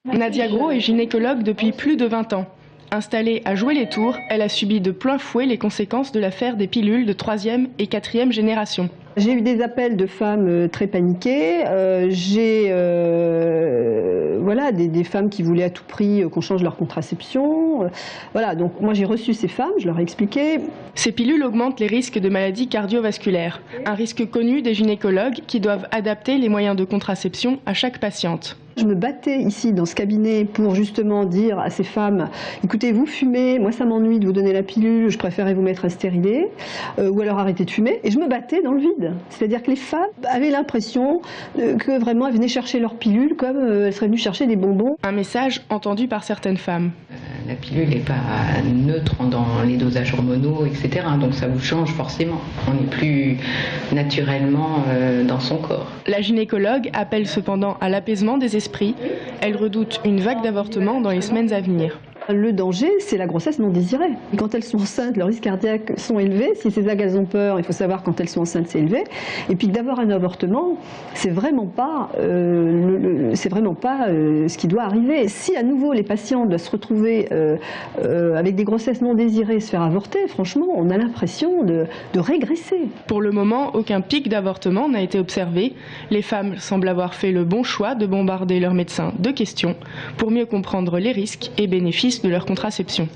Nadia Gros est gynécologue depuis plus de 20 ans. Installée à Jouer-les-Tours, elle a subi de plein fouet les conséquences de l'affaire des pilules de 3e et 4e génération. J'ai eu des appels de femmes très paniquées, voilà, des femmes qui voulaient à tout prix qu'on change leur contraception. Voilà, donc moi j'ai reçu ces femmes, je leur ai expliqué. Ces pilules augmentent les risques de maladies cardiovasculaires, un risque connu des gynécologues qui doivent adapter les moyens de contraception à chaque patiente. Je me battais ici dans ce cabinet pour justement dire à ces femmes, écoutez, vous fumez, moi ça m'ennuie de vous donner la pilule, je préférais vous mettre un stérilet, ou alors arrêter de fumer. Et je me battais dans le vide. C'est-à-dire que les femmes avaient l'impression que vraiment elles venaient chercher leur pilule comme elles seraient venues chercher des bonbons. Un message entendu par certaines femmes. La pilule n'est pas neutre dans les dosages hormonaux, etc. Donc ça vous change forcément. On n'est plus naturellement dans son corps. La gynécologue appelle cependant à l'apaisement des esprits. Elle redoute une vague d'avortements dans les semaines à venir. Le danger, c'est la grossesse non désirée. Quand elles sont enceintes, leurs risques cardiaques sont élevés. Si ces elles ont peur, il faut savoir quand elles sont enceintes, c'est élevé. Et puis d'avoir un avortement, c'est vraiment pas ce qui doit arriver. Si à nouveau les patients doivent se retrouver avec des grossesses non désirées, se faire avorter, franchement, on a l'impression de régresser. Pour le moment, aucun pic d'avortement n'a été observé. Les femmes semblent avoir fait le bon choix de bombarder leurs médecins de questions pour mieux comprendre les risques et bénéfices de leur contraception.